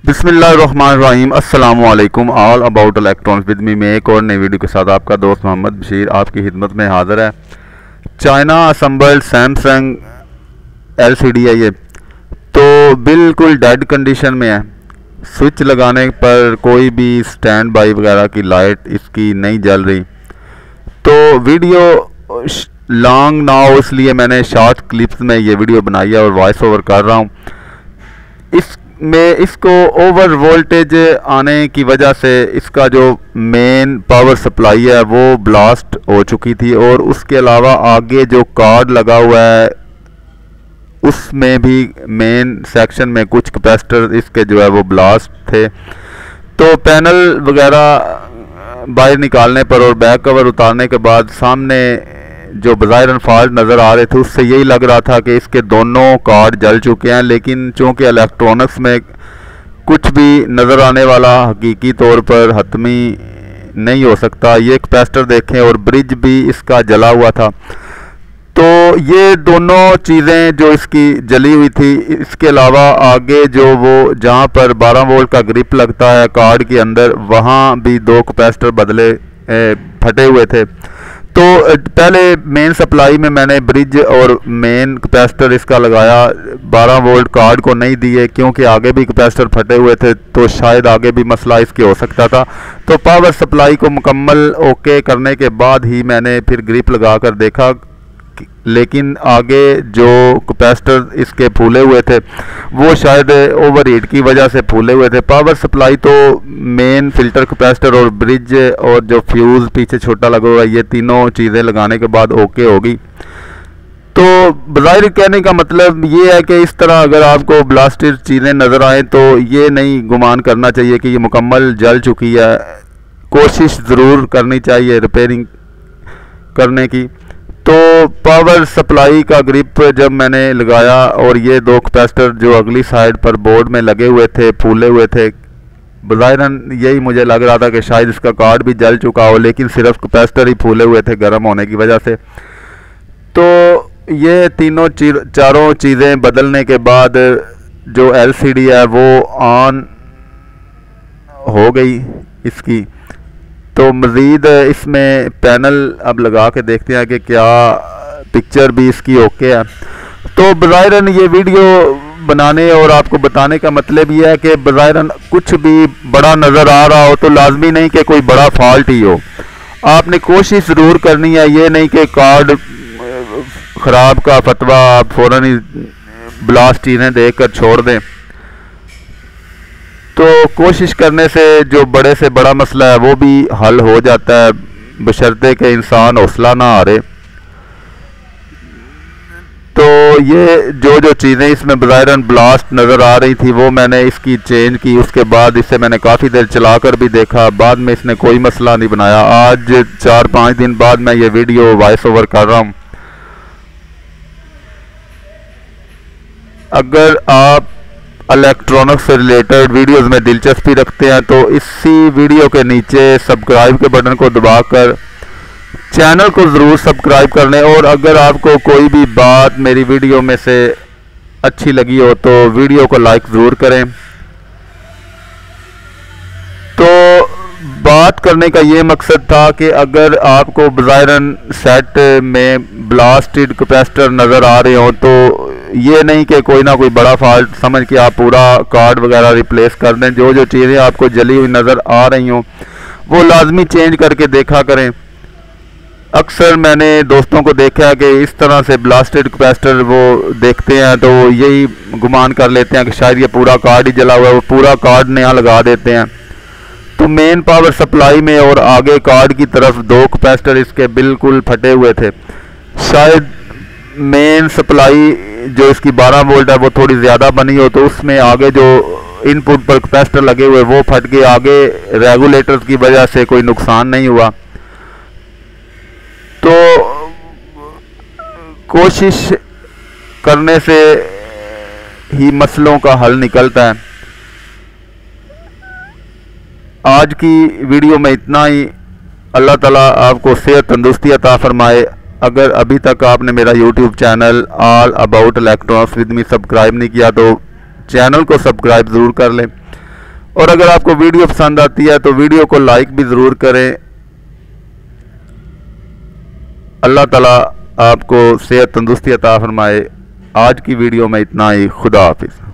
बिस्मिल्लाहिर्रहमानिर्रहीम अस्सलामु अलैकुम all about electronics with me में एक और नई वीडियो के साथ आपका दोस्त मोहम्मद बशीर आपकी खिदमत में हाज़िर है। चाइना असम्बल्ड सैमसंग LCD है ये, तो बिल्कुल डेड कंडीशन में है। स्विच लगाने पर कोई भी स्टैंड बाई वगैरह की लाइट इसकी नहीं जल रही। तो वीडियो लॉन्ग ना हो इसलिए मैंने शॉर्ट क्लिप्स में ये वीडियो बनाई है और वॉइस ओवर कर रहा हूँ। इसको ओवर वोल्टेज आने की वजह से इसका जो मेन पावर सप्लाई है वो ब्लास्ट हो चुकी थी, और उसके अलावा आगे जो कार्ड लगा हुआ है उसमें भी मेन सेक्शन में कुछ कैपेसिटर इसके जो है वो ब्लास्ट थे। तो पैनल वगैरह बाहर निकालने पर और बैक कवर उतारने के बाद सामने जो बज़ाहिरन फॉल्ट नज़र आ रहे थे उससे यही लग रहा था कि इसके दोनों कार्ड जल चुके हैं। लेकिन चूँकि इलेक्ट्रॉनिक्स में कुछ भी नज़र आने वाला हकीकी तौर पर हतमी नहीं हो सकता। ये कैपेसिटर देखें और ब्रिज भी इसका जला हुआ था। तो ये दोनों चीज़ें जो इसकी जली हुई थी, इसके अलावा आगे जो वो जहाँ पर 12 वोल्ट का ग्रिप लगता है कार्ड के अंदर, वहाँ भी 2 कैपेसिटर बदले फटे हुए थे। तो पहले मेन सप्लाई में मैंने ब्रिज और मेन कैपेसिटर इसका लगाया, 12 वोल्ट कार्ड को नहीं दिए क्योंकि आगे भी कैपेसिटर फटे हुए थे, तो शायद आगे भी मसला इसके हो सकता था। तो पावर सप्लाई को मुकम्मल ओके करने के बाद ही मैंने फिर ग्रिप लगा कर देखा, लेकिन आगे जो कैपेसिटर इसके फूले हुए थे वो शायद ओवर हीट की वजह से फूले हुए थे। पावर सप्लाई तो मेन फिल्टर कैपेसिटर और ब्रिज और जो फ्यूज़ पीछे छोटा लगा हुआ है, ये तीनों चीज़ें लगाने के बाद ओके होगी। तो बज़ाहिर कहने का मतलब ये है कि इस तरह अगर आपको ब्लास्टेड चीज़ें नज़र आएँ तो ये नहीं गुमान करना चाहिए कि ये मुकम्मल जल चुकी है। कोशिश ज़रूर करनी चाहिए रिपेयरिंग करने की। तो पावर सप्लाई का ग्रिप जब मैंने लगाया और ये 2 कैपेसिटर जो अगली साइड पर बोर्ड में लगे हुए थे फूले हुए थे, बज़ाहिरन यही मुझे लग रहा था कि शायद इसका कार्ड भी जल चुका हो, लेकिन सिर्फ कैपेसिटर ही फूले हुए थे गर्म होने की वजह से। तो ये चारों चीज़ें बदलने के बाद जो LCD है वो ऑन हो गई इसकी। तो मज़ीद इसमें पैनल अब लगा के देखते हैं कि क्या पिक्चर भी इसकी ओके है। तो बज़ाहिरन ये वीडियो बनाने और आपको बताने का मतलब ये है कि बज़ाहिरन कुछ भी बड़ा नज़र आ रहा हो तो लाजमी नहीं कि कोई बड़ा फॉल्ट ही हो। आपने कोशिश ज़रूर करनी है, ये नहीं कि कार्ड ख़राब का फतवा आप फ़ौरन ही ब्लास्ट चीज़ें देख कर छोड़ दें। तो कोशिश करने से जो बड़े से बड़ा मसला है वो भी हल हो जाता है, बशर्ते कि इंसान हौसला ना हारे। तो ये जो चीज़ें इसमें बज़ाहिरन ब्लास्ट नज़र आ रही थी वो मैंने इसकी चेंज की। उसके बाद इसे मैंने काफ़ी देर चलाकर भी देखा, बाद में इसने कोई मसला नहीं बनाया। आज 4-5 दिन बाद मैं ये वीडियो वॉइस ओवर कर रहा हूँ। अगर आप इलेक्ट्रॉनिक्स से रिलेटेड वीडियोस में दिलचस्पी रखते हैं तो इसी वीडियो के नीचे सब्सक्राइब के बटन को दबाकर चैनल को ज़रूर सब्सक्राइब कर लें। और अगर आपको कोई भी बात मेरी वीडियो में से अच्छी लगी हो तो वीडियो को लाइक ज़रूर करें। तो बात करने का ये मकसद था कि अगर आपको बज़ाहिरन सेट में ब्लास्टेड कैपेसिटर नज़र आ रहे हो तो ये नहीं कि कोई ना कोई बड़ा फॉल्ट समझ के आप पूरा कार्ड वगैरह रिप्लेस कर दें। जो चीज़ें आपको जली हुई नज़र आ रही हों वो लाजमी चेंज करके देखा करें। अक्सर मैंने दोस्तों को देखा है कि इस तरह से ब्लास्टेड कैपेसिटर वो देखते हैं तो यही गुमान कर लेते हैं कि शायद ये पूरा कार्ड ही जला हुआ है, वो पूरा कार्ड नया लगा देते हैं। तो मेन पावर सप्लाई में और आगे कार्ड की तरफ 2 कैपेसिटर इसके बिल्कुल फटे हुए थे। शायद मेन सप्लाई जो इसकी 12 वोल्ट है वो थोड़ी ज़्यादा बनी हो, तो उसमें आगे जो इनपुट पर कैपेसिटर लगे हुए वो फट गए। आगे रेगुलेटर्स की वजह से कोई नुकसान नहीं हुआ। तो कोशिश करने से ही मसलों का हल निकलता है। आज की वीडियो में इतना ही। अल्लाह ताला आपको सेहत तंदुरुस्ती अता फरमाए। अगर अभी तक आपने मेरा YouTube channel all about electronics with me subscribe नहीं किया तो चैनल को सब्सक्राइब ज़रूर कर लें। और अगर आपको वीडियो पसंद आती है तो वीडियो को लाइक भी ज़रूर करें। अल्लाह ताला आपको सेहत तंदुरुस्ती अता फरमाए। आज की वीडियो में इतना ही। खुदा हाफिज़।